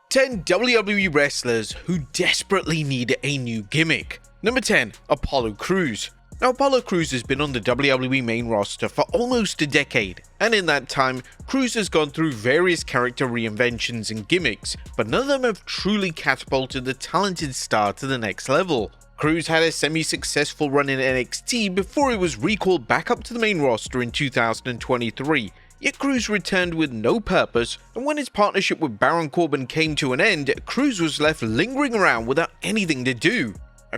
10 WWE wrestlers who desperately need a new gimmick. Number 10. Apollo Crews. Now, Apollo Crews has been on the WWE main roster for almost a decade, and in that time, Crews has gone through various character reinventions and gimmicks, but none of them have truly catapulted the talented star to the next level. Crews had a semi-successful run in NXT before he was recalled back up to the main roster in 2023. Yet Crews returned with no purpose, and when his partnership with Baron Corbin came to an end, Crews was left lingering around without anything to do.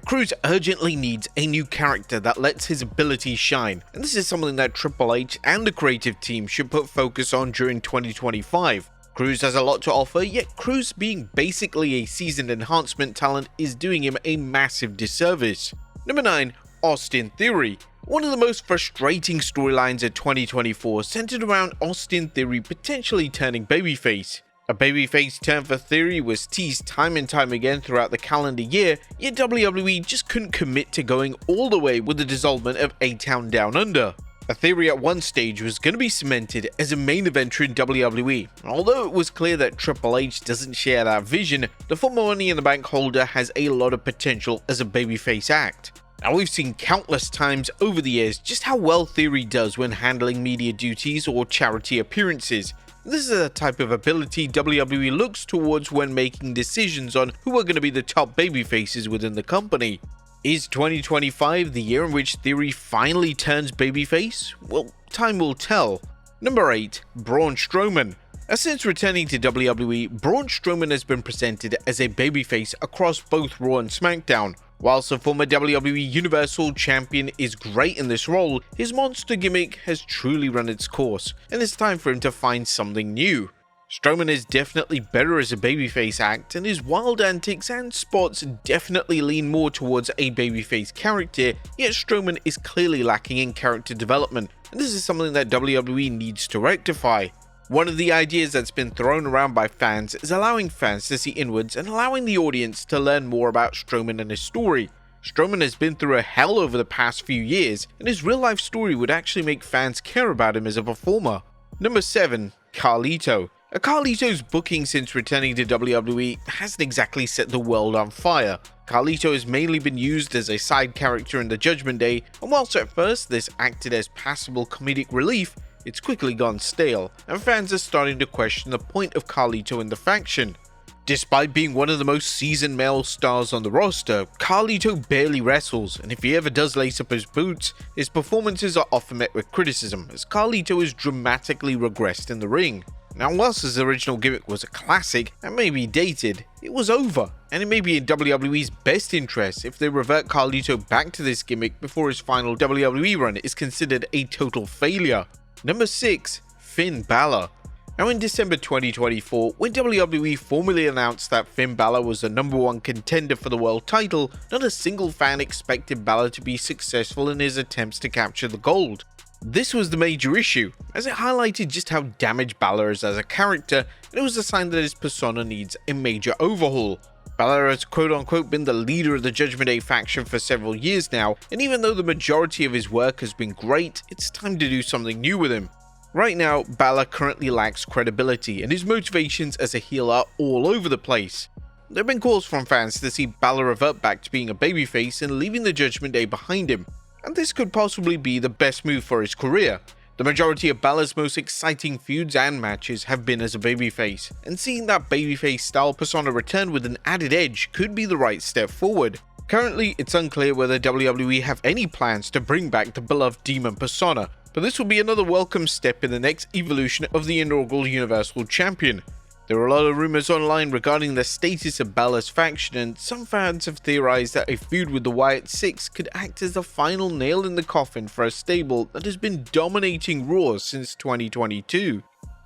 Crews urgently needs a new character that lets his ability shine, and this is something that Triple H and the creative team should put focus on during 2025. Crews has a lot to offer, yet Crews being basically a seasoned enhancement talent is doing him a massive disservice. Number 9. Austin Theory. One of the most frustrating storylines of 2024 centered around Austin Theory potentially turning babyface. A babyface turn for Theory was teased time and time again throughout the calendar year, yet WWE just couldn't commit to going all the way with the dissolvement of A-Town Down Under. A Theory at one stage was going to be cemented as a main eventer in WWE. Although it was clear that Triple H doesn't share that vision, the former Money in the Bank holder has a lot of potential as a babyface act. Now, we've seen countless times over the years just how well Theory does when handling media duties or charity appearances. This is a type of ability WWE looks towards when making decisions on who are going to be the top babyfaces within the company. Is 2025 the year in which Theory finally turns babyface? Well, time will tell. Number 8. Braun Strowman. Since returning to WWE, Braun Strowman has been presented as a babyface across both Raw and SmackDown. Whilst the former WWE Universal Champion is great in this role, his monster gimmick has truly run its course, and it's time for him to find something new. Strowman is definitely better as a babyface act, and his wild antics and spots definitely lean more towards a babyface character, yet Strowman is clearly lacking in character development, and this is something that WWE needs to rectify. One of the ideas that's been thrown around by fans is allowing fans to see inwards and allowing the audience to learn more about Strowman and his story. Strowman has been through a hell over the past few years, and his real life story would actually make fans care about him as a performer. Number 7. Carlito. Carlito's booking since returning to WWE hasn't exactly set the world on fire. Carlito has mainly been used as a side character in the Judgment Day, and whilst at first this acted as passable comedic relief, it's quickly gone stale, and fans are starting to question the point of Carlito in the faction. Despite being one of the most seasoned male stars on the roster, Carlito barely wrestles, and if he ever does lace up his boots, his performances are often met with criticism, as Carlito has dramatically regressed in the ring. Now, whilst his original gimmick was a classic and may be dated, it was over, and it may be in WWE's best interest if they revert Carlito back to this gimmick before his final WWE run is considered a total failure. Number 6. Finn Balor. Now, in December 2024, when WWE formally announced that Finn Balor was the number 1 contender for the world title, not a single fan expected Balor to be successful in his attempts to capture the gold. This was the major issue, as it highlighted just how damaged Balor is as a character, and it was a sign that his persona needs a major overhaul. Balor has quote-unquote been the leader of the Judgment Day faction for several years now, and even though the majority of his work has been great, it's time to do something new with him. Right now, Balor currently lacks credibility, and his motivations as a heel are all over the place. There have been calls from fans to see Balor revert back to being a babyface and leaving the Judgment Day behind him, and this could possibly be the best move for his career. The majority of Balor's most exciting feuds and matches have been as a babyface, and seeing that babyface style persona return with an added edge could be the right step forward. Currently, it's unclear whether WWE have any plans to bring back the beloved demon persona, but this will be another welcome step in the next evolution of the inaugural Universal Champion. There are a lot of rumors online regarding the status of Balor's faction, and some fans have theorized that a feud with the Wyatt Six could act as the final nail in the coffin for a stable that has been dominating Raw since 2022.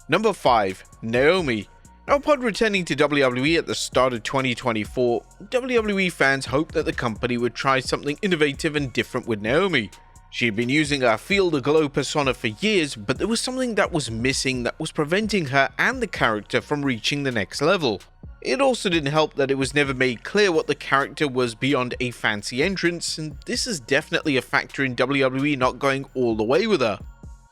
Number 5. Naomi. Now, upon returning to WWE at the start of 2024, WWE fans hoped that the company would try something innovative and different with Naomi. She had been using her Feel the Glow persona for years, but there was something that was missing that was preventing her and the character from reaching the next level. It also didn't help that it was never made clear what the character was beyond a fancy entrance, and this is definitely a factor in WWE not going all the way with her.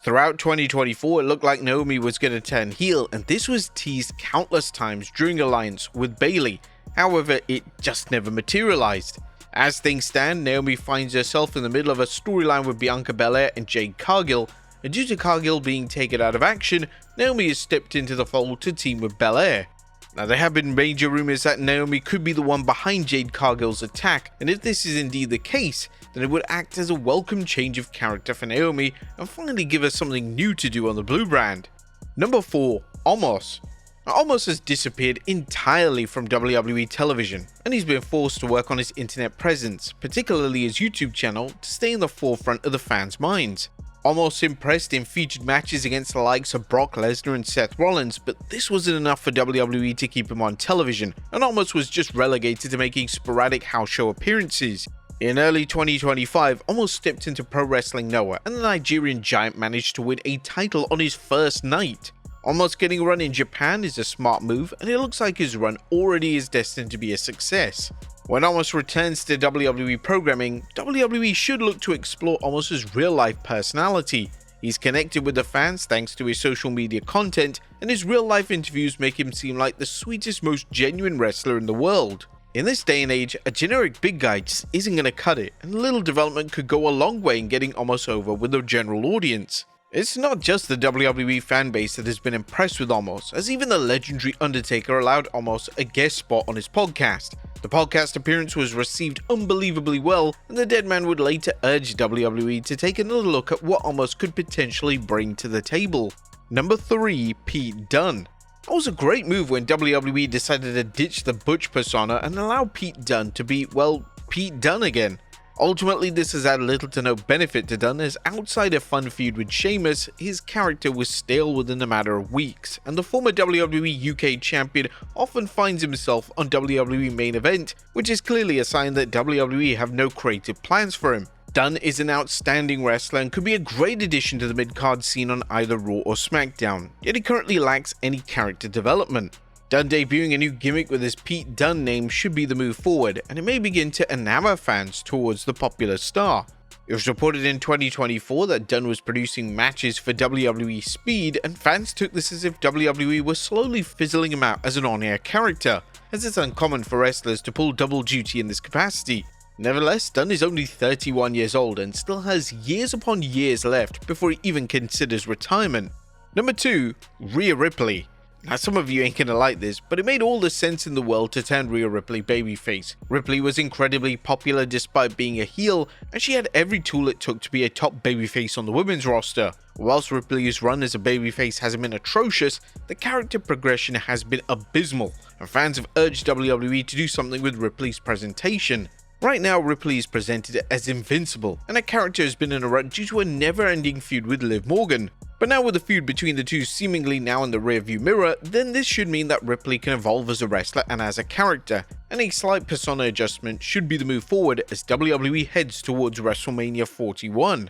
Throughout 2024, it looked like Naomi was going to turn heel, and this was teased countless times during alliance with Bayley. However, it just never materialized. As things stand, Naomi finds herself in the middle of a storyline with Bianca Belair and Jade Cargill, and due to Cargill being taken out of action, Naomi has stepped into the fold to team with Belair. Now, there have been major rumors that Naomi could be the one behind Jade Cargill's attack, and if this is indeed the case, then it would act as a welcome change of character for Naomi and finally give us something new to do on the Blue brand. Number 4. Omos. Now, Omos has disappeared entirely from WWE television, and he's been forced to work on his internet presence, particularly his YouTube channel, to stay in the forefront of the fans' minds. Omos impressed in featured matches against the likes of Brock Lesnar and Seth Rollins, but this wasn't enough for WWE to keep him on television, and Omos was just relegated to making sporadic house show appearances. In early 2025, Omos stepped into Pro Wrestling Noah, and the Nigerian giant managed to win a title on his first night. Omos getting a run in Japan is a smart move, and it looks like his run already is destined to be a success. When Omos returns to WWE programming, WWE should look to explore Omos' real-life personality. He's connected with the fans thanks to his social media content, and his real-life interviews make him seem like the sweetest, most genuine wrestler in the world. In this day and age, a generic big guy just isn't going to cut it, and little development could go a long way in getting Omos over with the general audience. It's not just the WWE fanbase that has been impressed with Omos, as even the legendary Undertaker allowed Omos a guest spot on his podcast. The podcast appearance was received unbelievably well, and the dead man would later urge WWE to take another look at what Omos could potentially bring to the table. Number 3. Pete Dunn. That was a great move when WWE decided to ditch the Butch persona and allow Pete Dunn to be, well, Pete Dunn again. Ultimately, this has had little to no benefit to Dunn, as outside a fun feud with Sheamus, his character was stale within a matter of weeks, and the former WWE UK champion often finds himself on WWE main event, which is clearly a sign that WWE have no creative plans for him. Dunn is an outstanding wrestler and could be a great addition to the mid-card scene on either Raw or SmackDown, yet he currently lacks any character development. Dunn debuting a new gimmick with his Pete Dunn name should be the move forward, and it may begin to enamor fans towards the popular star. It was reported in 2024 that Dunn was producing matches for WWE Speed, and fans took this as if WWE were slowly fizzling him out as an on-air character, as it's uncommon for wrestlers to pull double duty in this capacity. Nevertheless, Dunn is only 31 years old and still has years upon years left before he even considers retirement. Number 2. Rhea Ripley. Now, some of you ain't gonna like this, but it made all the sense in the world to turn Rhea Ripley babyface. Ripley was incredibly popular despite being a heel, and she had every tool it took to be a top babyface on the women's roster. Whilst Ripley's run as a babyface hasn't been atrocious, the character progression has been abysmal, and fans have urged WWE to do something with Ripley's presentation. Right now, Ripley is presented as invincible, and her character has been in a rut due to a never-ending feud with Liv Morgan. But now with the feud between the two seemingly now in the rearview mirror, then this should mean that Ripley can evolve as a wrestler and as a character, and a slight persona adjustment should be the move forward as WWE heads towards WrestleMania 41.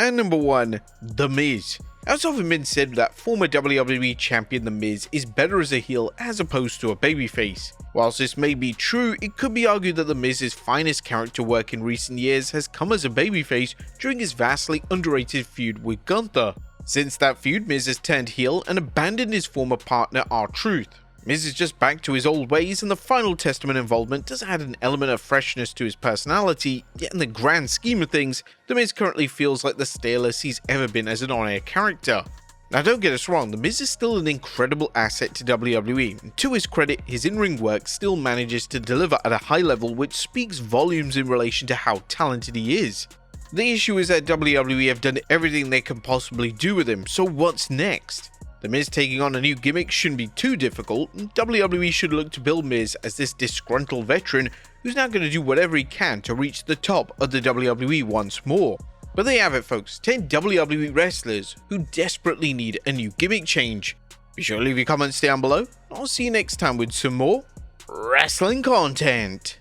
And number 1, The Miz. Now, it's often been said that former WWE champion The Miz is better as a heel as opposed to a babyface. Whilst this may be true, it could be argued that The Miz's finest character work in recent years has come as a babyface during his vastly underrated feud with Gunther. Since that feud, Miz has turned heel and abandoned his former partner R-Truth. Miz is just back to his old ways, and the Final Testament involvement does add an element of freshness to his personality, yet in the grand scheme of things, The Miz currently feels like the stalest he's ever been as an on-air character. Now, don't get us wrong, The Miz is still an incredible asset to WWE, and to his credit, his in-ring work still manages to deliver at a high level, which speaks volumes in relation to how talented he is. The issue is that WWE have done everything they can possibly do with him, so what's next? The Miz taking on a new gimmick shouldn't be too difficult, and WWE should look to build Miz as this disgruntled veteran who's now going to do whatever he can to reach the top of the WWE once more. But there you have it, folks, 10 WWE wrestlers who desperately need a new gimmick change. Be sure to leave your comments down below, and I'll see you next time with some more wrestling content.